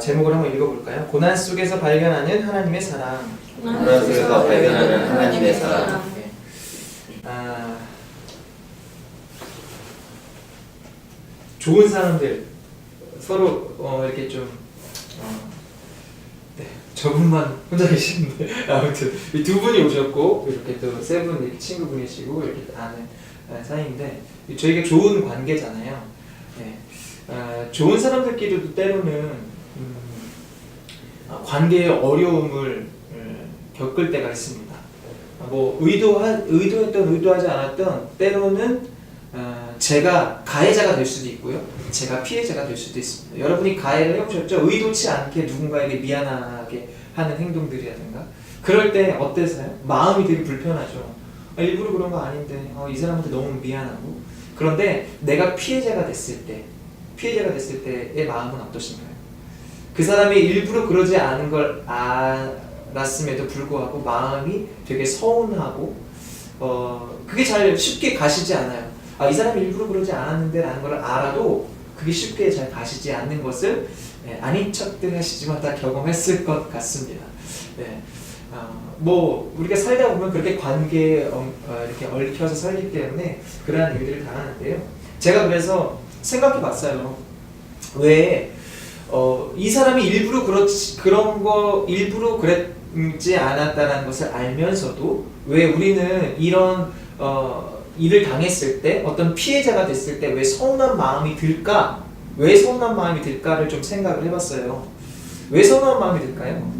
제목을 한번 읽어볼까요? 고난 속에서 발견하는 하나님의 사랑. 고난 속에서 발견하는 하나님의 사랑. 네. 좋은 사람들 서로 이렇게 좀 네, 저분만 혼자 계시는데 아무튼 이 두 분이 오셨고 이렇게 또 세 분 이렇게 친구분이시고 이렇게 아는 사이인데 저희가 좋은 관계잖아요. 네. 좋은 사람들끼리도 때로는 관계의 어려움을 겪을 때가 있습니다. 뭐 의도했던 의도하지 않았던 때로는 제가 가해자가 될 수도 있고요, 제가 피해자가 될 수도 있습니다. 여러분이 가해를 해보셨죠? 의도치 않게 누군가에게 미안하게 하는 행동들이라든가 그럴 때 어때서요? 마음이 되게 불편하죠. 일부러 그런 거 아닌데 이 사람한테 너무 미안하고. 그런데 내가 피해자가 됐을 때의 마음은 어떠신가요? 그 사람이 일부러 그러지 않은 걸 알았음에도 불구하고 마음이 되게 서운하고 그게 잘 쉽게 가시지 않아요. 이 사람이 일부러 그러지 않았는데 라는 걸 알아도 그게 쉽게 잘 가시지 않는 것을 아닌 척들 하시지만 다 경험했을 것 같습니다. 뭐 우리가 살다 보면 그렇게 관계에 이렇게 얽혀서 살기 때문에 그러한 일들을 당하는데요. 제가 그래서 생각해 봤어요. 왜 이 사람이 일부러 일부러 그랬지 않았다는 것을 알면서도 왜 우리는 이런 일을 당했을 때, 어떤 피해자가 됐을 때 왜 서운한 마음이 들까? 왜 서운한 마음이 들까를 좀 생각을 해봤어요. 왜 서운한 마음이 들까요?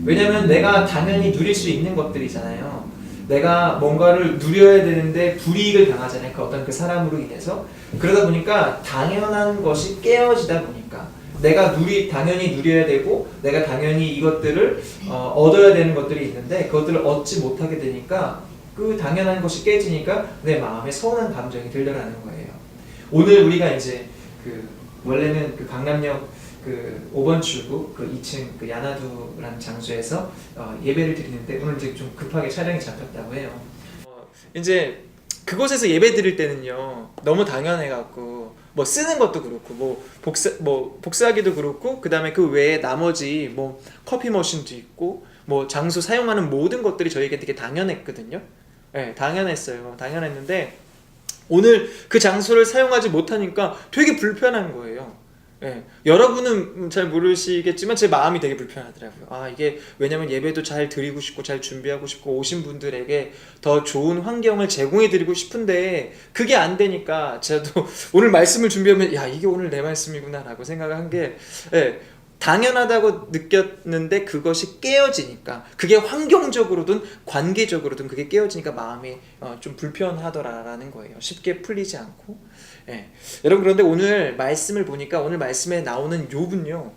왜냐면 내가 당연히 누릴 수 있는 것들이잖아요. 내가 뭔가를 누려야 되는데 불이익을 당하잖아요. 그 어떤 그 사람으로 인해서. 그러다 보니까 당연한 것이 깨어지다 보니까 내가 당연히 누려야 되고 내가 당연히 이것들을 얻어야 되는 것들이 있는데 그것들을 얻지 못하게 되니까 그 당연한 것이 깨지니까 내 마음에 서운한 감정이 들더라는 거예요. 오늘 우리가 이제 원래는 강남역 5번 출구 2층 야나두라는 장소에서 예배를 드리는데 오늘 이제 좀 급하게 촬영이 잡혔다고 해요. 이제 그곳에서 예배 드릴 때는요 너무 당연해갖고 뭐 쓰는 것도 그렇고 뭐 복사하기도 그렇고 그 다음에 그 외에 나머지 뭐 커피 머신도 있고 뭐 장소 사용하는 모든 것들이 저에게 되게 당연했거든요. 네, 당연했는데 오늘 그 장소를 사용하지 못하니까 되게 불편한 거예요. 여러분은 잘 모르시겠지만 제 마음이 되게 불편하더라고요. 이게 왜냐면 예배도 잘 드리고 싶고 잘 준비하고 싶고 오신 분들에게 더 좋은 환경을 제공해 드리고 싶은데 그게 안 되니까 저도 오늘 말씀을 준비하면 이게 오늘 내 말씀이구나 라고 생각을 한 게 당연하다고 느꼈는데 그것이 깨어지니까 그게 환경적으로든 관계적으로든 그게 깨어지니까 마음이 좀 불편하더라라는 거예요. 쉽게 풀리지 않고. 여러분 그런데 오늘 말씀을 보니까 오늘 말씀에 나오는 욥은요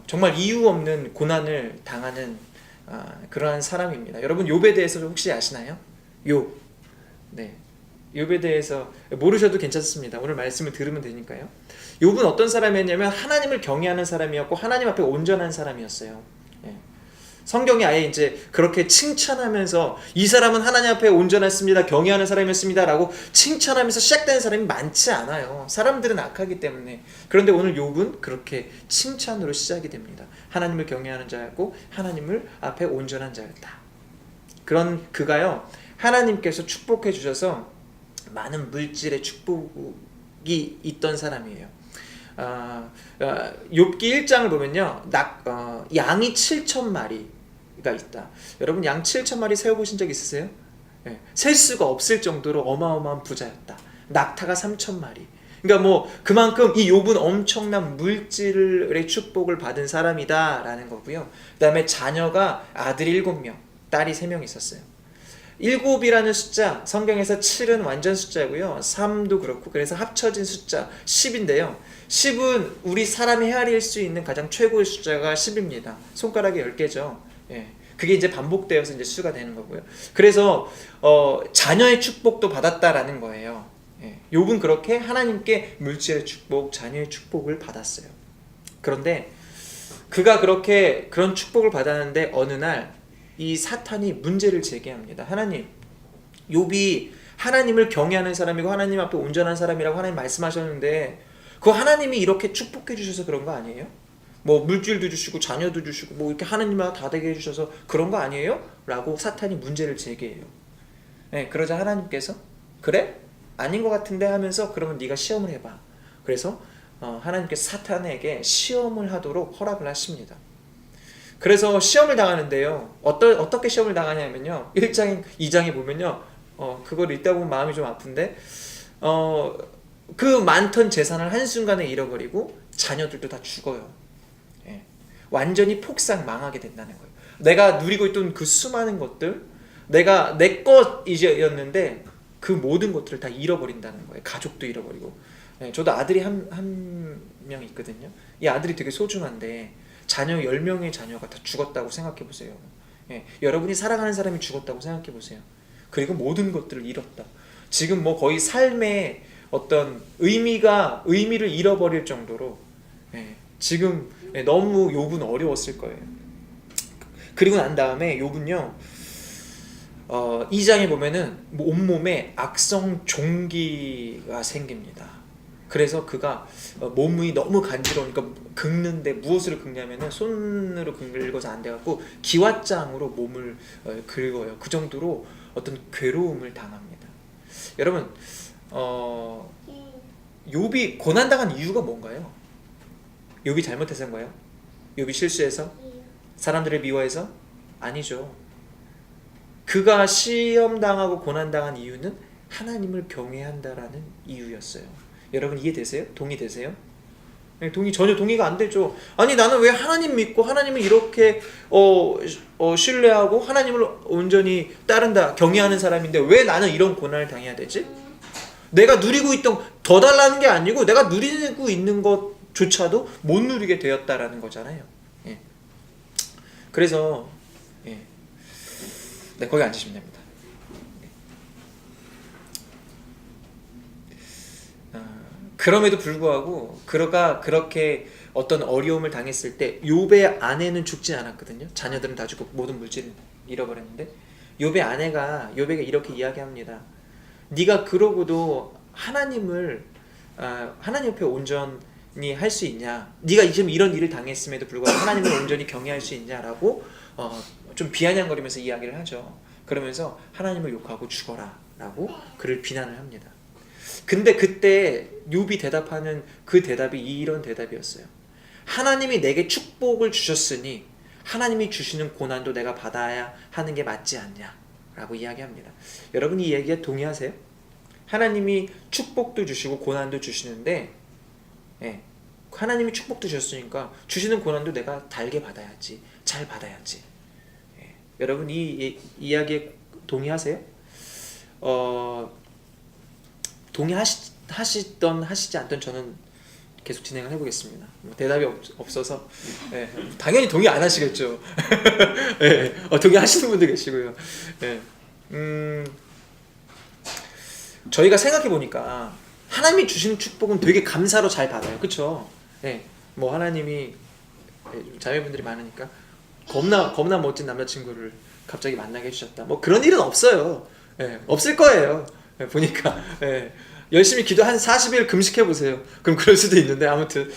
정말 이유 없는 고난을 당하는 그러한 사람입니다. 여러분 욥에 대해서 혹시 아시나요? 욥. 욥에 대해서 모르셔도 괜찮습니다. 오늘 말씀을 들으면 되니까요. 욥은 어떤 사람이었냐면 하나님을 경외하는 사람이었고 하나님 앞에 온전한 사람이었어요. 성경이 아예 이제 그렇게 칭찬하면서 이 사람은 하나님 앞에 온전했습니다, 경외하는 사람이었습니다 라고 칭찬하면서 시작되는 사람이 많지 않아요. 사람들은 악하기 때문에. 그런데 오늘 욥은 그렇게 칭찬으로 시작이 됩니다. 하나님을 경외하는 자였고 하나님을 앞에 온전한 자였다. 그런 그가요 하나님께서 축복해 주셔서 많은 물질의 축복이 있던 사람이에요. 욥기 1장을 보면요 양이 7,000마리가 있다. 여러분 양 7,000마리 세어보신 적 있으세요? 셀 수가 없을 정도로 어마어마한 부자였다. 낙타가 3,000마리. 그러니까 뭐 그만큼 이 욥은 엄청난 물질의 축복을 받은 사람이다 라는 거고요. 그 다음에 자녀가 아들이 7명, 딸이 3명 있었어요. 7이라는 숫자, 성경에서 7은 완전 숫자고요 3도 그렇고, 그래서 합쳐진 숫자 10인데요 10은 우리 사람이 헤아릴 수 있는 가장 최고의 숫자가 10입니다. 손가락이 10개죠. 그게 이제 반복되어서 이제 수가 되는 거고요. 그래서 자녀의 축복도 받았다라는 거예요. 욥은 그렇게 하나님께 물질의 축복, 자녀의 축복을 받았어요. 그런데 그가 그렇게 그런 축복을 받았는데 어느 날 이 사탄이 문제를 제기합니다. 하나님, 욥이 하나님을 경외하는 사람이고 하나님 앞에 온전한 사람이라고 하나님 말씀하셨는데 그거 하나님이 이렇게 축복해 주셔서 그런 거 아니에요? 뭐 물질도 주시고 자녀도 주시고 뭐 이렇게 하나님과 다 되게 해주셔서 그런 거 아니에요? 라고 사탄이 문제를 제기해요. 네, 그러자 하나님께서 그래? 아닌 것 같은데 하면서 그러면 네가 시험을 해봐. 그래서 하나님께서 사탄에게 시험을 하도록 허락을 하십니다. 그래서 시험을 당하는데요. 어떻게 시험을 당하냐면요. 1장, 2장에 보면요. 그걸 읽다 보면 마음이 좀 아픈데 그 많던 재산을 한순간에 잃어버리고 자녀들도 다 죽어요. 예. 완전히 폭삭 망하게 된다는 거예요. 내가 누리고 있던 그 수많은 것들, 내가 내 것이었는데 그 모든 것들을 다 잃어버린다는 거예요. 가족도 잃어버리고. 예. 저도 아들이 한 명 있거든요. 이 아들이 되게 소중한데 자녀 10명의 자녀가 다 죽었다고 생각해 보세요. 예. 여러분이 사랑하는 사람이 죽었다고 생각해 보세요. 그리고 모든 것들을 잃었다. 지금 뭐 거의 삶의 어떤 의미를 잃어버릴 정도로 지금 너무 욥은 어려웠을 거예요. 그리고 난 다음에 욥은요 2장에 보면은 온몸에 악성 종기가 생깁니다. 그래서 그가 몸이 너무 간지러우니까 긁는데 무엇으로 긁냐면은 손으로 긁어서 안 돼갖고 기왓장으로 몸을 긁어요. 그 정도로 어떤 괴로움을 당합니다. 여러분 욥이 고난당한 이유가 뭔가요? 욥이 잘못해서인가요? 욥이 실수해서? 사람들을 미워해서? 아니죠. 그가 시험당하고 고난당한 이유는 하나님을 경외한다라는 이유였어요. 여러분 이해되세요? 동의되세요? 전혀 동의가 안 되죠. 아니 나는 왜 하나님 믿고 하나님을 이렇게 신뢰하고 하나님을 온전히 따른다 경외하는 사람인데 왜 나는 이런 고난을 당해야 되지? 내가 누리고 있던 더 달라는 게 아니고 내가 누리고 있는 것조차도 못 누리게 되었다라는 거잖아요. 예. 그래서 네, 거기 앉으시면 됩니다. 그럼에도 불구하고 그가 그렇게 어떤 어려움을 당했을 때 욥의 아내는 죽지 않았거든요. 자녀들은 다 죽고 모든 물질을 잃어버렸는데 욥의 아내가 욥에게 이렇게 이야기합니다. 네가 그러고도 하나님 옆에 온전히 할 수 있냐? 네가 지금 이런 일을 당했음에도 불구하고 하나님을 온전히 경외할 수 있냐라고 좀 비아냥거리면서 이야기를 하죠. 그러면서 하나님을 욕하고 죽어라 라고 그를 비난을 합니다. 근데 그때 욥이 대답하는 그 대답이 이런 대답이었어요. 하나님이 내게 축복을 주셨으니 하나님이 주시는 고난도 내가 받아야 하는 게 맞지 않냐 라고 이야기합니다. 여러분 이 얘기에 동의하세요? 하나님이 축복도 주시고 고난도 주시는데 하나님이 축복도 주셨으니까 주시는 고난도 내가 달게 받아야지, 잘 받아야지. 여러분 이 이야기에 동의하세요? 동의하시던 하시지 않던 저는 계속 진행을 해보겠습니다. 대답이 없어서 당연히 동의 안 하시겠죠. 동의하시는 분도 계시고요. 저희가 생각해 보니까 하나님이 주시는 축복은 되게 감사로 잘 받아요. 그렇죠? 뭐 하나님이 자매분들이 많으니까 겁나 멋진 남자친구를 갑자기 만나게 해주셨다. 뭐 그런 일은 없어요. 없을 거예요. 보니까 열심히 기도 한 40일 금식해 보세요. 그럼 그럴 수도 있는데 아무튼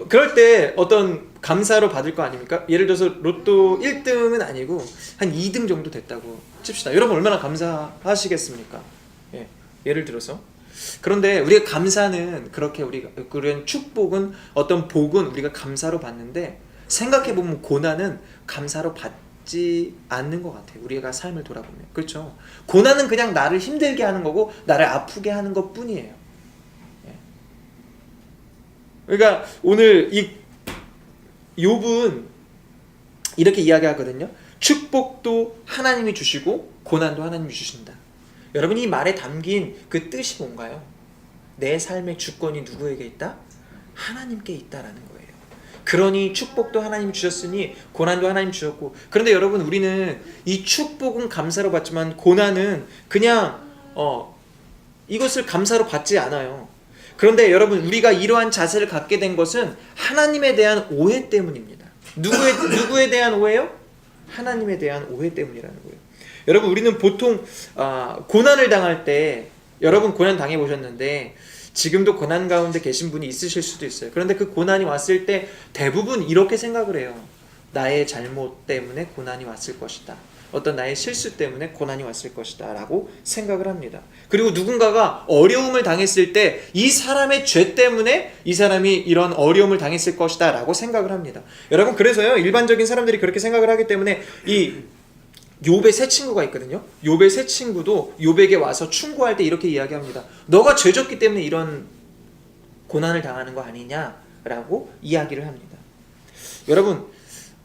그럴 때 어떤 감사로 받을 거 아닙니까? 예를 들어서 로또 1등은 아니고 한 2등 정도 됐다고 칩시다. 여러분 얼마나 감사하시겠습니까? 예를 들어서 그런데 우리가 감사는 그렇게 그런 축복은 어떤 복은 우리가 감사로 받는데 생각해 보면 고난은 감사로 받지 않는 것 같아요. 우리가 삶을 돌아보면 그렇죠. 고난은 그냥 나를 힘들게 하는 거고 나를 아프게 하는 것 뿐이에요. 그러니까 오늘 이 욥은 이렇게 이야기하거든요. 축복도 하나님이 주시고 고난도 하나님이 주신다. 여러분 이 말에 담긴 그 뜻이 뭔가요? 내 삶의 주권이 누구에게 있다? 하나님께 있다라는 거예요. 그러니 축복도 하나님이 주셨으니 고난도 하나님이 주셨고, 그런데 여러분 우리는 이 축복은 감사로 받지만 고난은 그냥 이것을 감사로 받지 않아요. 그런데 여러분 우리가 이러한 자세를 갖게 된 것은 하나님에 대한 오해 때문입니다. 누구에 대한 오해요? 하나님에 대한 오해 때문이라는 거예요. 여러분 우리는 보통 고난을 당할 때, 여러분 고난 당해보셨는데 지금도 고난 가운데 계신 분이 있으실 수도 있어요. 그런데 그 고난이 왔을 때 대부분 이렇게 생각을 해요. 나의 잘못 때문에 고난이 왔을 것이다. 어떤 나의 실수 때문에 고난이 왔을 것이다 라고 생각을 합니다. 그리고 누군가가 어려움을 당했을 때 이 사람의 죄 때문에 이 사람이 이런 어려움을 당했을 것이다 라고 생각을 합니다. 여러분, 그래서요, 일반적인 사람들이 그렇게 생각을 하기 때문에 이 욥의 세 친구가 있거든요. 욥의 세 친구도 욥에게 와서 충고할 때 이렇게 이야기합니다. 너가 죄졌기 때문에 이런 고난을 당하는 거 아니냐라고 이야기를 합니다. 여러분,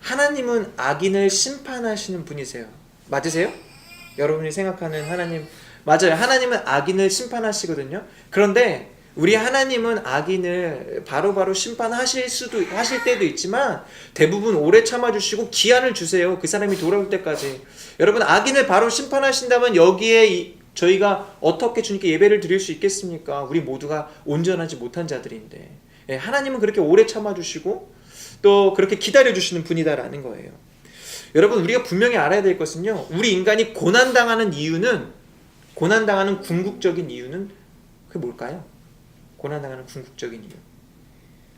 하나님은 악인을 심판하시는 분이세요. 맞으세요? 여러분이 생각하는 하나님, 맞아요. 하나님은 악인을 심판하시거든요. 그런데 우리 하나님은 악인을 바로바로 심판하실 때도 있지만 대부분 오래 참아주시고 기한을 주세요. 그 사람이 돌아올 때까지. 여러분, 악인을 바로 심판하신다면 여기에 저희가 어떻게 주님께 예배를 드릴 수 있겠습니까? 우리 모두가 온전하지 못한 자들인데. 하나님은 그렇게 오래 참아주시고 또 그렇게 기다려주시는 분이다라는 거예요. 여러분, 우리가 분명히 알아야 될 것은요, 우리 인간이 고난당하는 이유는, 고난당하는 궁극적인 이유는 그게 뭘까요? 고난당하는 궁극적인 이유,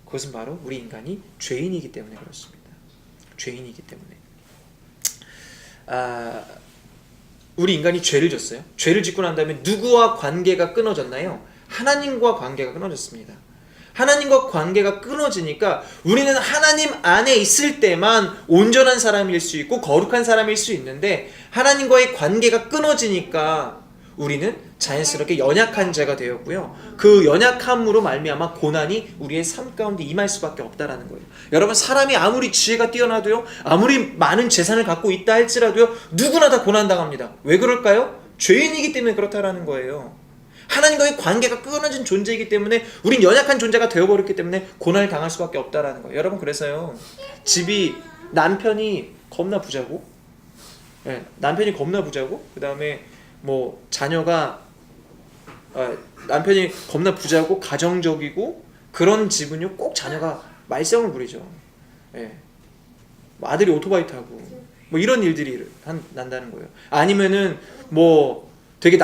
그것은 바로 우리 인간이 죄인이기 때문에 그렇습니다. 죄인이기 때문에. 우리 인간이 죄를 졌어요. 죄를 짓고 난 다음에 누구와 관계가 끊어졌나요? 하나님과 관계가 끊어졌습니다. 하나님과 관계가 끊어지니까 우리는 하나님 안에 있을 때만 온전한 사람일 수 있고 거룩한 사람일 수 있는데, 하나님과의 관계가 끊어지니까 우리는 자연스럽게 연약한 자가 되었고요. 그 연약함으로 말미암아 고난이 우리의 삶 가운데 임할 수밖에 없다라는 거예요. 여러분, 사람이 아무리 지혜가 뛰어나도요, 아무리 많은 재산을 갖고 있다 할지라도요, 누구나 다 고난당합니다. 왜 그럴까요? 죄인이기 때문에 그렇다라는 거예요. 하나님과의 관계가 끊어진 존재이기 때문에 우린 연약한 존재가 되어버렸기 때문에 고난을 당할 수밖에 없다라는 거예요. 여러분, 그래서요, 집이 남편이 겁나 부자고, 남편이 겁나 부자고, 그 다음에 뭐 자녀가 남편이 겁나 부자고 가정적이고 그런 집은요, 꼭 자녀가 말썽을 부리죠. 아들이 오토바이 타고 뭐 이런 일들이 난다는 거예요. 아니면은 뭐 되게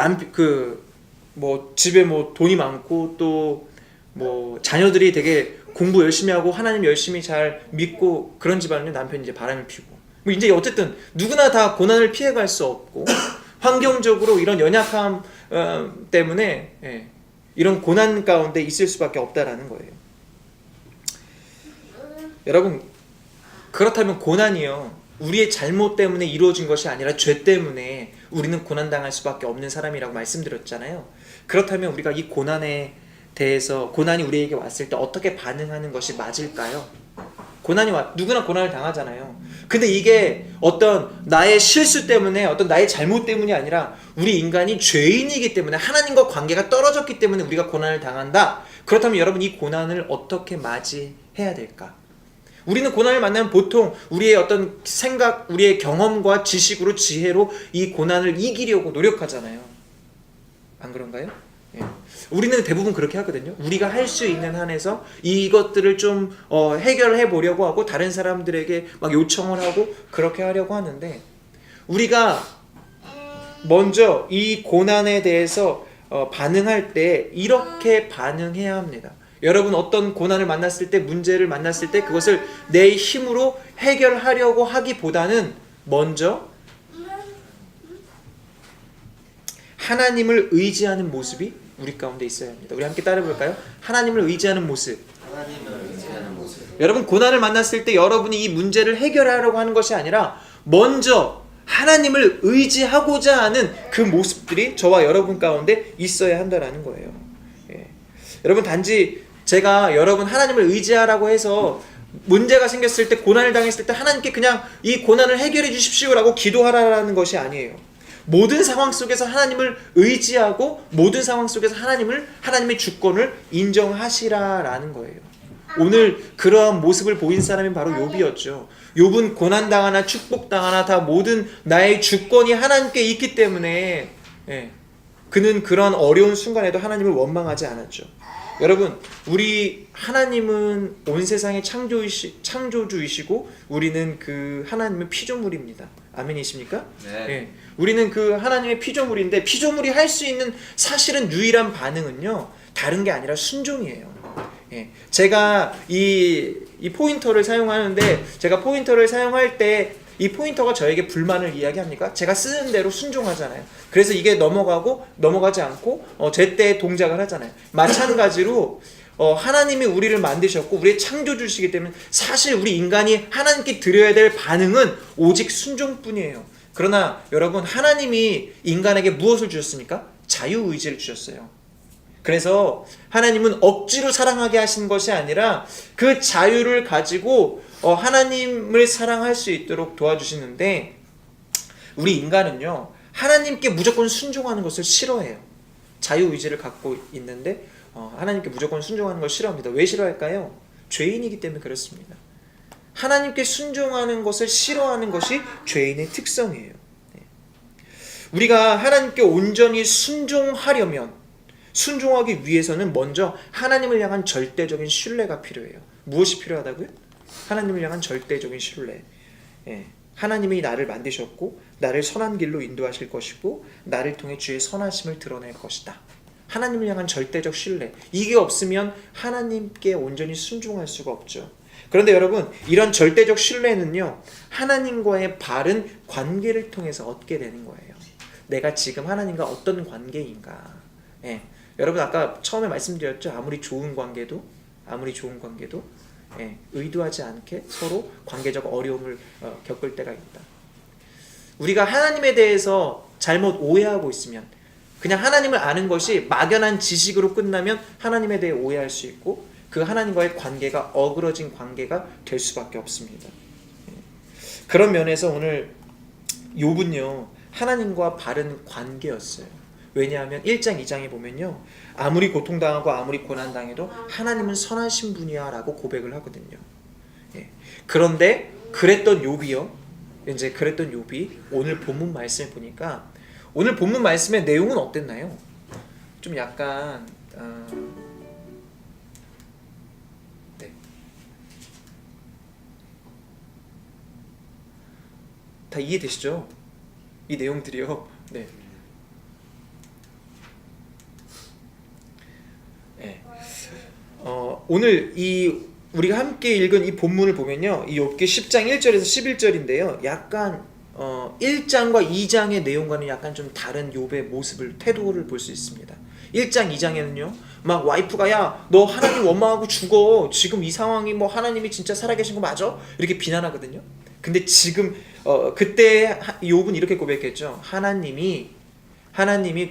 뭐 집에 뭐 돈이 많고 또 뭐 자녀들이 되게 공부 열심히 하고 하나님 열심히 잘 믿고 그런 집안은 남편이 이제 바람을 피고, 뭐 이제 어쨌든 누구나 다 고난을 피해갈 수 없고 환경적으로 이런 연약함 때문에 이런 고난 가운데 있을 수밖에 없다라는 거예요. 여러분, 그렇다면 고난이요, 우리의 잘못 때문에 이루어진 것이 아니라 죄 때문에 우리는 고난당할 수밖에 없는 사람이라고 말씀드렸잖아요. 그렇다면 우리가 이 고난에 대해서, 고난이 우리에게 왔을 때 어떻게 반응하는 것이 맞을까요? 누구나 고난을 당하잖아요. 근데 이게 어떤 나의 실수 때문에, 어떤 나의 잘못 때문이 아니라 우리 인간이 죄인이기 때문에, 하나님과 관계가 떨어졌기 때문에 우리가 고난을 당한다. 그렇다면 여러분, 이 고난을 어떻게 맞이해야 될까? 우리는 고난을 만나면 보통 우리의 어떤 생각, 우리의 경험과 지식으로, 지혜로 이 고난을 이기려고 노력하잖아요. 안 그런가요? 우리는 대부분 그렇게 하거든요. 우리가 할 수 있는 한에서 이것들을 좀 해결해 보려고 하고 다른 사람들에게 막 요청을 하고 그렇게 하려고 하는데, 우리가 먼저 이 고난에 대해서 반응할 때 이렇게 반응해야 합니다. 여러분, 어떤 고난을 만났을 때, 문제를 만났을 때 그것을 내 힘으로 해결하려고 하기보다는 먼저 하나님을 의지하는 모습이 우리 가운데 있어야 합니다. 우리 함께 따라 볼까요? 하나님을 의지하는 모습. 하나님을 의지하는 모습. 여러분, 고난을 만났을 때 여러분이 이 문제를 해결하려고 하는 것이 아니라 먼저 하나님을 의지하고자 하는 그 모습들이 저와 여러분 가운데 있어야 한다는 거예요. 여러분, 단지 제가 여러분 하나님을 의지하라고 해서 문제가 생겼을 때, 고난을 당했을 때 하나님께 그냥 이 고난을 해결해 주십시오라고 기도하라는 것이 아니에요. 모든 상황 속에서 하나님을 의지하고 모든 상황 속에서 하나님의 주권을 인정하시라라는 거예요. 오늘 그러한 모습을 보인 사람이 바로 욥이었죠. 욥은 고난당하나 축복당하나 다 모든 나의 주권이 하나님께 있기 때문에 그는 그런 어려운 순간에도 하나님을 원망하지 않았죠. 여러분, 우리 하나님은 온 세상의 창조주이시고 우리는 그 하나님의 피조물입니다. 아멘이십니까? 네. 예. 우리는 그 하나님의 피조물인데 피조물이 할 수 있는 사실은 유일한 반응은요, 다른 게 아니라 순종이에요. 예. 제가 이 포인터를 사용하는데, 제가 포인터를 사용할 때 이 포인터가 저에게 불만을 이야기합니까? 제가 쓰는 대로 순종하잖아요. 그래서 이게 넘어가지 않고 제때 동작을 하잖아요. 마찬가지로 하나님이 우리를 만드셨고 우리의 창조주시기 때문에 사실 우리 인간이 하나님께 드려야 될 반응은 오직 순종뿐이에요. 그러나 여러분, 하나님이 인간에게 무엇을 주셨습니까? 자유의지를 주셨어요. 그래서 하나님은 억지로 사랑하게 하신 것이 아니라 그 자유를 가지고 하나님을 사랑할 수 있도록 도와주시는데, 우리 인간은요, 하나님께 무조건 순종하는 것을 싫어해요. 자유의지를 갖고 있는데 하나님께 무조건 순종하는 걸 싫어합니다. 왜 싫어할까요? 죄인이기 때문에 그렇습니다. 하나님께 순종하는 것을 싫어하는 것이 죄인의 특성이에요. 우리가 하나님께 온전히 순종하기 위해서는 먼저 하나님을 향한 절대적인 신뢰가 필요해요. 무엇이 필요하다고요? 하나님을 향한 절대적인 신뢰. 예. 하나님이 나를 만드셨고 나를 선한 길로 인도하실 것이고 나를 통해 주의 선하심을 드러낼 것이다. 하나님을 향한 절대적 신뢰. 이게 없으면 하나님께 온전히 순종할 수가 없죠. 그런데 여러분, 이런 절대적 신뢰는요, 하나님과의 바른 관계를 통해서 얻게 되는 거예요. 내가 지금 하나님과 어떤 관계인가. 예. 여러분, 아까 처음에 말씀드렸죠. 아무리 좋은 관계도 의도하지 않게 서로 관계적 어려움을 겪을 때가 있다. 우리가 하나님에 대해서 잘못 오해하고 있으면, 그냥 하나님을 아는 것이 막연한 지식으로 끝나면 하나님에 대해 오해할 수 있고 그 하나님과의 관계가 어그러진 관계가 될 수밖에 없습니다. 그런 면에서 오늘 욥은요, 하나님과 바른 관계였어요. 왜냐하면 1장 2장에 보면요, 아무리 고통당하고 아무리 고난당해도 하나님은 선하신 분이야 라고 고백을 하거든요. 그런데 그랬던 욥이 오늘 본문 말씀을 보니까, 오늘 본문 말씀의 내용은 어땠나요? 좀 약간 다 이해되시죠? 이 내용들이요. 네. 오늘 우리가 함께 읽은 이 본문을 보면요, 이 욥기 10장 1절에서 11절인데요, 약간 1장과 2장의 내용과는 약간 좀 다른 욥의 모습을, 태도를 볼 수 있습니다. 1장 2장에는요, 막 와이프가 야, 너 하나님 원망하고 죽어. 지금 이 상황이 뭐 하나님이 진짜 살아계신 거 맞아? 이렇게 비난하거든요. 근데 지금 그때 욥은 이렇게 고백했죠. 하나님이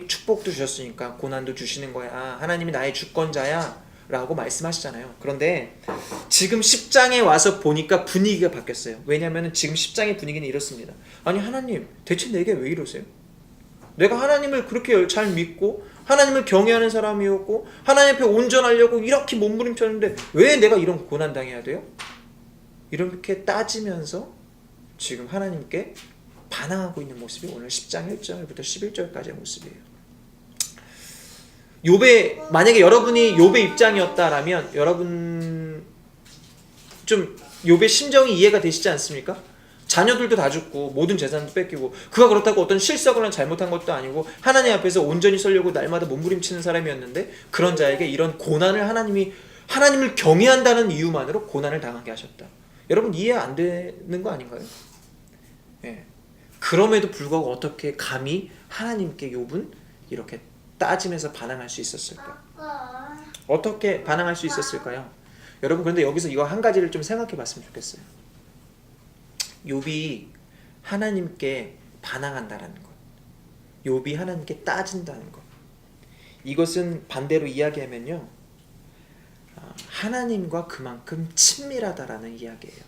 축복도 주셨으니까 고난도 주시는 거야. 하나님이 나의 주권자야 라고 말씀하시잖아요. 그런데 지금 10장에 와서 보니까 분위기가 바뀌었어요. 왜냐하면 지금 10장의 분위기는 이렇습니다. 아니, 하나님 대체 내게 왜 이러세요? 내가 하나님을 그렇게 잘 믿고 하나님을 경외하는 사람이었고 하나님 앞에 온전하려고 이렇게 몸부림쳤는데 왜 내가 이런 고난 당해야 돼요? 이렇게 따지면서 지금 하나님께 반항하고 있는 모습이 오늘 10장 1절부터 11절까지의 모습이에요. 만약에 여러분이 욥의 입장이었다라면 여러분 좀 욥의 심정이 이해가 되시지 않습니까? 자녀들도 다 죽고 모든 재산도 뺏기고, 그가 그렇다고 어떤 실수하거나 잘못한 것도 아니고 하나님 앞에서 온전히 서려고 날마다 몸부림치는 사람이었는데, 그런 자에게 이런 고난을 하나님을 경외한다는 이유만으로 고난을 당하게 하셨다. 여러분 이해 안 되는 거 아닌가요? 예. 그럼에도 불구하고 어떻게 감히 하나님께 욥은 이렇게 따지면서 반항할 수 있었을까? 어떻게 반항할 수 있었을까요? 여러분, 그런데 여기서 이거 한 가지를 좀 생각해 봤으면 좋겠어요. 욥이 하나님께 반항한다라는 것, 욥이 하나님께 따진다는 것, 이것은 반대로 이야기하면요, 하나님과 그만큼 친밀하다라는 이야기예요.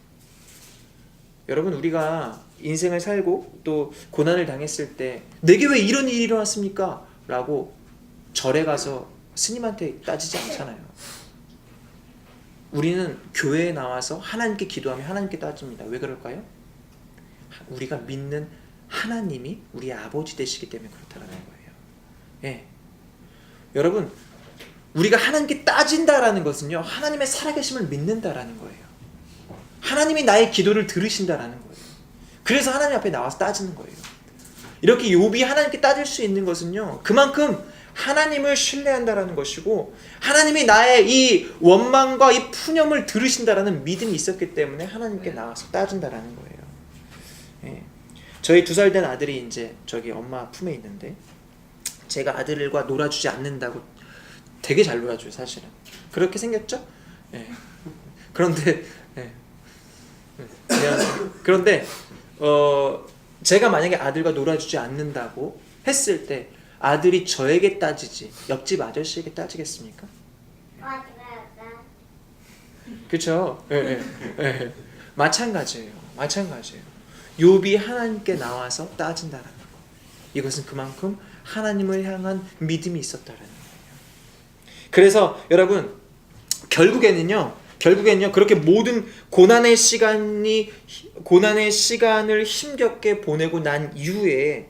여러분, 우리가 인생을 살고 또 고난을 당했을 때 내게 왜 이런 일이 일어났습니까? 라고 절에 가서 스님한테 따지지 않잖아요. 우리는 교회에 나와서 하나님께 기도하며 하나님께 따집니다. 왜 그럴까요? 우리가 믿는 하나님이 우리 아버지 되시기 때문에 그렇다는 거예요. 예. 여러분, 우리가 하나님께 따진다라는 것은요, 하나님의 살아계심을 믿는다라는 거예요. 하나님이 나의 기도를 들으신다라는 거예요. 그래서 하나님 앞에 나와서 따지는 거예요. 이렇게 욥이 하나님께 따질 수 있는 것은요, 그만큼 하나님을 신뢰한다라는 것이고, 하나님이 나의 이 원망과 이 푸념을 들으신다라는 믿음이 있었기 때문에 하나님께 나와서 따진다라는 거예요. 예. 저희 2살 된 아들이 이제 저기 엄마 품에 있는데, 제가 아들과 놀아주지 않는다고 되게 잘 놀아줘요, 사실은. 그렇게 생겼죠? 예. 그런데 예. 그런데 제가 만약에 아들과 놀아주지 않는다고 했을 때 아들이 저에게 따지지 옆집 아저씨에게 따지겠습니까? 그렇죠? 예, 예, 예. 마찬가지예요. 욥이 하나님께 나와서 따진다라는 거. 이것은 그만큼 하나님을 향한 믿음이 있었다라는 거예요. 그래서 여러분 결국에는요 그렇게 모든 고난의 시간을 힘겹게 보내고 난 이후에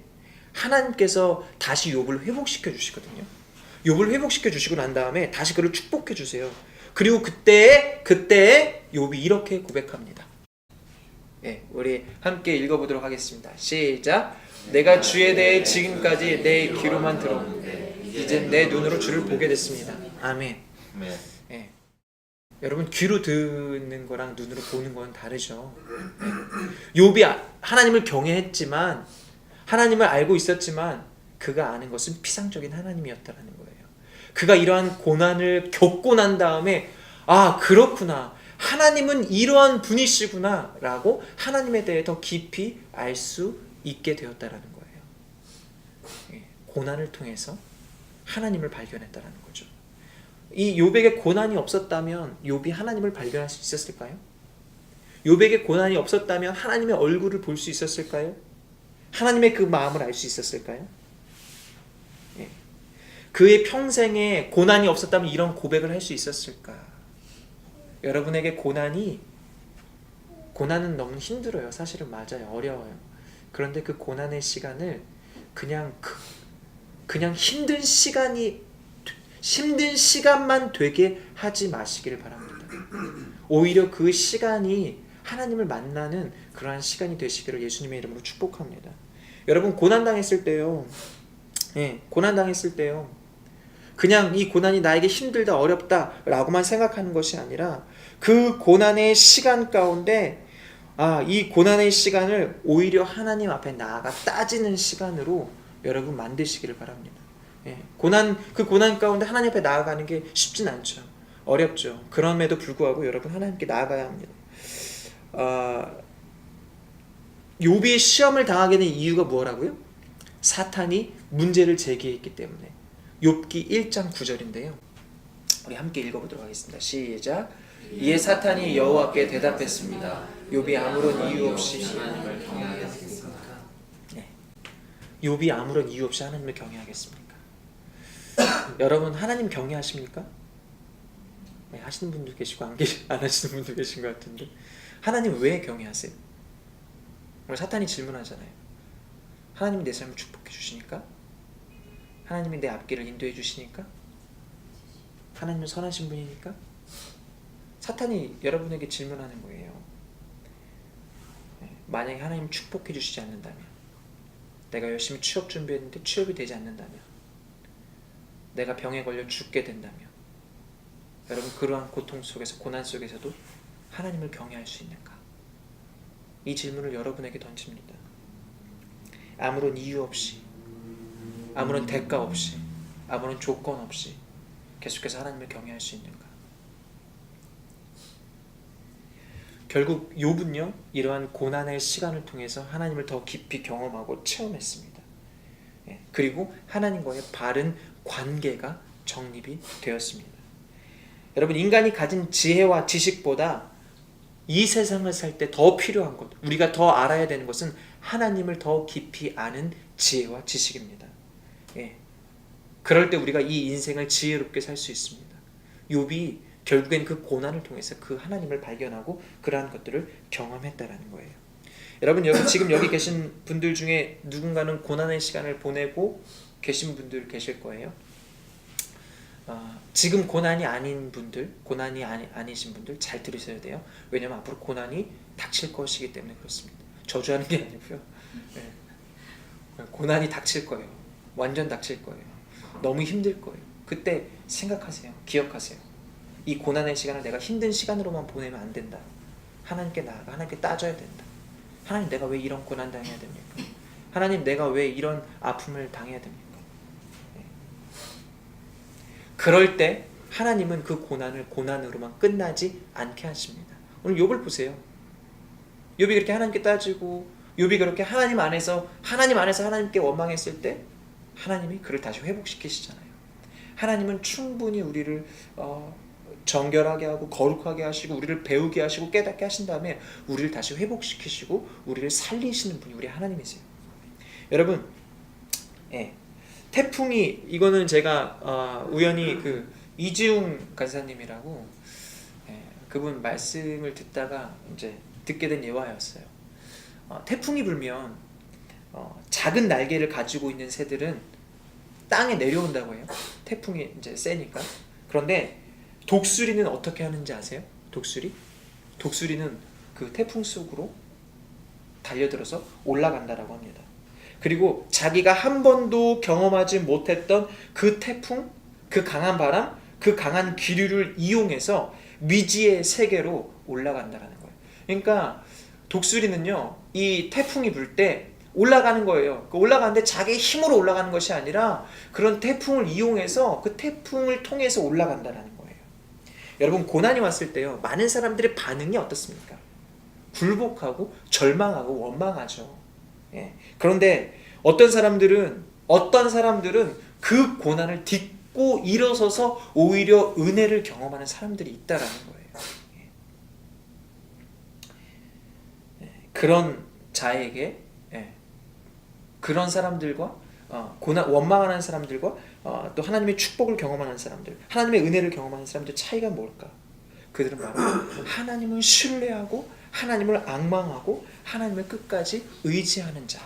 하나님께서 다시 욥을 회복시켜 주시거든요. 욥을 회복시켜 주시고 난 다음에 다시 그를 축복해 주세요. 그리고 그때 욥이 이렇게 고백합니다. 예, 우리 함께 읽어보도록 하겠습니다. 시작. 내가 주에 대해 지금까지 내 귀로만 들었는데 이제 내 눈으로 주를 보게 됐습니다. 아멘. 예. 여러분 귀로 듣는 거랑 눈으로 보는 건 다르죠. 예. 욥이 하나님을 경외했지만 하나님을 알고 있었지만 그가 아는 것은 피상적인 하나님이었다는 거예요. 그가 이러한 고난을 겪고 난 다음에 아 그렇구나, 하나님은 이러한 분이시구나 라고 하나님에 대해 더 깊이 알 수 있게 되었다는 거예요. 예. 고난을 통해서 하나님을 발견했다는 거죠. 이 욥에게 고난이 없었다면 욥이 하나님을 발견할 수 있었을까요? 욥에게 고난이 없었다면 하나님의 얼굴을 볼 수 있었을까요? 하나님의 그 마음을 알 수 있었을까요? 예. 그의 평생에 고난이 없었다면 이런 고백을 할 수 있었을까? 여러분에게 고난은 너무 힘들어요. 사실은 맞아요. 어려워요. 그런데 그 고난의 시간을 그냥 힘든 시간만 되게 하지 마시기를 바랍니다. 오히려 그 시간이 하나님을 만나는 그러한 시간이 되시기를 예수님의 이름으로 축복합니다. 여러분 고난당했을 때요, 그냥 이 고난이 나에게 힘들다 어렵다 라고만 생각하는 것이 아니라 그 고난의 시간 가운데 이 고난의 시간을 오히려 하나님 앞에 나아가 따지는 시간으로 여러분 만드시기를 바랍니다. 그 고난 가운데 하나님 앞에 나아가는 게 쉽진 않죠. 어렵죠. 그럼에도 불구하고 여러분 하나님께 나아가야 합니다. 욥이 시험을 당하게 된 이유가 뭐라고요? 사탄이 문제를 제기했기 때문에. 욥기 1장 9절인데요. 우리 함께 읽어보도록 하겠습니다. 시작. 이에 사탄이 여호와께 대답했습니다. 욥이 아무런 이유 없이 하나님을 경외하겠습니까? 욥이 아무런 이유 없이 하나님을 경외하겠습니까? 여러분 하나님 경외하십니까? 하시는 분도 계시고 안 하시는 분도 계신 것 같은데 하나님 왜 경외하세요? 오늘 사탄이 질문하잖아요. 하나님이 내 삶을 축복해 주시니까? 하나님이 내 앞길을 인도해 주시니까? 하나님은 선하신 분이니까? 사탄이 여러분에게 질문하는 거예요. 만약에 하나님 축복해 주시지 않는다면, 내가 열심히 취업 준비했는데 취업이 되지 않는다면, 내가 병에 걸려 죽게 된다면, 여러분 그러한 고통 속에서 고난 속에서도 하나님을 경외할 수 있는가? 이 질문을 여러분에게 던집니다. 아무런 이유 없이, 아무런 대가 없이, 아무런 조건 없이 계속해서 하나님을 경외할 수 있는가? 결국 욥은요 이러한 고난의 시간을 통해서 하나님을 더 깊이 경험하고 체험했습니다. 그리고 하나님과의 바른 관계가 정립이 되었습니다. 여러분 인간이 가진 지혜와 지식보다 이 세상을 살 때 더 필요한 것, 우리가 더 알아야 되는 것은 하나님을 더 깊이 아는 지혜와 지식입니다. 그럴 때 우리가 이 인생을 지혜롭게 살 수 있습니다. 욥이 결국엔 그 고난을 통해서 그 하나님을 발견하고 그러한 것들을 경험했다라는 거예요. 여러분 지금 여기 계신 분들 중에 누군가는 고난의 시간을 보내고 계신 분들 계실 거예요. 지금 고난이 아닌 분들, 고난이 아니신 분들 잘 들으셔야 돼요. 왜냐면 앞으로 고난이 닥칠 것이기 때문에 그렇습니다. 저주하는 게 아니고요. 네. 고난이 닥칠 거예요. 완전 닥칠 거예요. 너무 힘들 거예요. 그때 생각하세요. 기억하세요. 이 고난의 시간을 내가 힘든 시간으로만 보내면 안 된다. 하나님께 나아가 하나님께 따져야 된다. 하나님, 내가 왜 이런 고난 당해야 됩니까? 하나님, 내가 왜 이런 아픔을 당해야 됩니까? 네. 그럴 때 하나님은 그 고난을 고난으로만 끝나지 않게 하십니다. 오늘 욥을 보세요. 욥이 그렇게 하나님께 따지고 욥이 그렇게 하나님 안에서 하나님께 원망했을 때 하나님이 그를 다시 회복시키시잖아요. 하나님은 충분히 우리를 정결하게 하고 거룩하게 하시고 우리를 배우게 하시고 깨닫게 하신 다음에 우리를 다시 회복시키시고 우리를 살리시는 분이 우리 하나님이세요. 여러분, 태풍이, 이거는 제가 우연히 그 이지웅 간사님이라고 그분 말씀을 듣다가 이제 듣게 된 예화였어요. 태풍이 불면 작은 날개를 가지고 있는 새들은 땅에 내려온다고 해요. 태풍이 이제 세니까. 그런데 독수리는 어떻게 하는지 아세요? 독수리는 그 태풍 속으로 달려들어서 올라간다라고 합니다. 그리고 자기가 한 번도 경험하지 못했던 그 태풍, 그 강한 바람, 그 강한 기류를 이용해서 미지의 세계로 올라간다라는 거예요. 그러니까 독수리는요, 이 태풍이 불 때 올라가는 거예요. 올라가는데 자기의 힘으로 올라가는 것이 아니라 그런 태풍을 이용해서 그 태풍을 통해서 올라간다라는 거예요. 여러분, 고난이 왔을 때요, 많은 사람들의 반응이 어떻습니까? 굴복하고 절망하고 원망하죠. 그런데 어떤 사람들은 그 고난을 딛고 일어서서 오히려 은혜를 경험하는 사람들이 있다라는 거예요. 그런 자에게, 그런 사람들과 원망하는 사람들과 또 하나님의 축복을 경험하는 사람들, 하나님의 은혜를 경험하는 사람들 차이가 뭘까? 그들은 바로 하나님을 신뢰하고 하나님을 앙망하고 하나님을 끝까지 의지하는 자,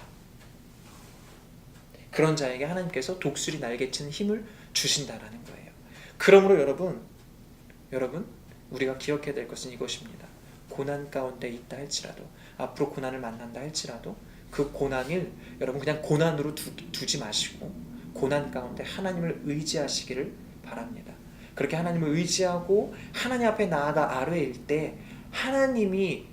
그런 자에게 하나님께서 독수리 날개치는 힘을 주신다라는 거예요. 그러므로 여러분 우리가 기억해야 될 것은 이것입니다. 고난 가운데 있다 할지라도, 앞으로 고난을 만난다 할지라도 그 고난을 여러분 그냥 고난으로 두지 마시고 고난 가운데 하나님을 의지하시기를 바랍니다. 그렇게 하나님을 의지하고 하나님 앞에 나아가 아뢰일 때 하나님이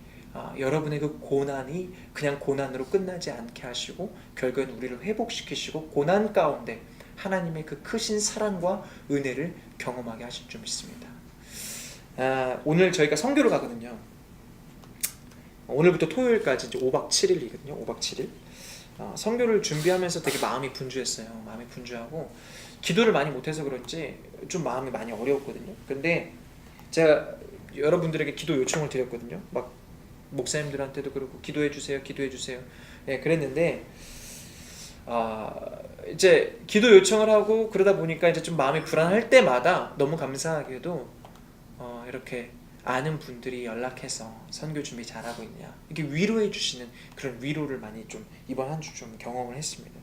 여러분의 그 고난이 그냥 고난으로 끝나지 않게 하시고 결국엔 우리를 회복시키시고 고난 가운데 하나님의 그 크신 사랑과 은혜를 경험하게 하실 줄 믿습니다. 오늘 저희가 선교를 가거든요. 오늘부터 토요일까지 이제 5박 7일이거든요. 5박 7일. 선교를 준비하면서 되게 마음이 분주했어요. 마음이 분주하고 기도를 많이 못해서 그런지 좀 마음이 많이 어려웠거든요. 근데 제가 여러분들에게 기도 요청을 드렸거든요. 막 목사님들한테도 그렇고 기도해 주세요. 그랬는데 이제 기도 요청을 하고 그러다 보니까 이제 좀 마음이 불안할 때마다 너무 감사하게도 이렇게 아는 분들이 연락해서 선교 준비 잘하고 있냐 이렇게 위로해 주시는 그런 위로를 많이 좀 이번 한 주 좀 경험을 했습니다.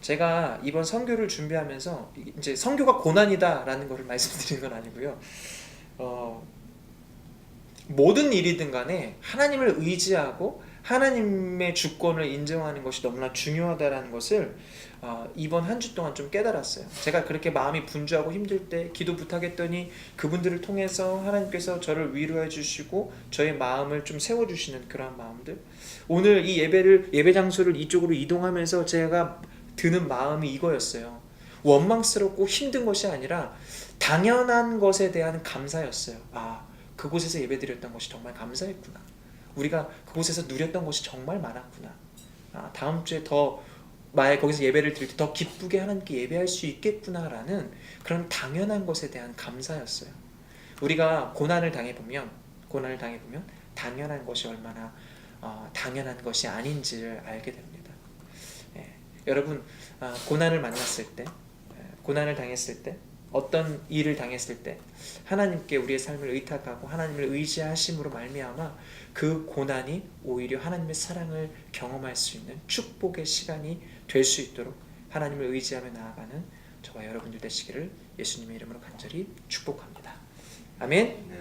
제가 이번 선교를 준비하면서 이제 선교가 고난이다라는 것을 말씀드리는 건 아니고요. 모든 일이든 간에 하나님을 의지하고 하나님의 주권을 인정하는 것이 너무나 중요하다라는 것을 이번 한 주 동안 좀 깨달았어요. 제가 그렇게 마음이 분주하고 힘들 때 기도 부탁했더니 그분들을 통해서 하나님께서 저를 위로해 주시고 저의 마음을 좀 세워주시는 그러한 마음들, 오늘 이 예배 장소를 이쪽으로 이동하면서 제가 드는 마음이 이거였어요. 원망스럽고 힘든 것이 아니라 당연한 것에 대한 감사였어요. 그곳에서 예배드렸던 것이 정말 감사했구나. 우리가 그곳에서 누렸던 것이 정말 많았구나. 다음 주에 더 거기서 예배를 드릴 때 더 기쁘게 하나님께 예배할 수 있겠구나라는 그런 당연한 것에 대한 감사였어요. 우리가 고난을 당해보면 당연한 것이 얼마나 당연한 것이 아닌지를 알게 됩니다. 여러분, 고난을 만났을 때, 고난을 당했을 때, 어떤 일을 당했을 때 하나님께 우리의 삶을 의탁하고 하나님을 의지하심으로 말미암아 그 고난이 오히려 하나님의 사랑을 경험할 수 있는 축복의 시간이 될 수 있도록 하나님을 의지하며 나아가는 저와 여러분들 되시기를 예수님의 이름으로 간절히 축복합니다. 아멘. 네.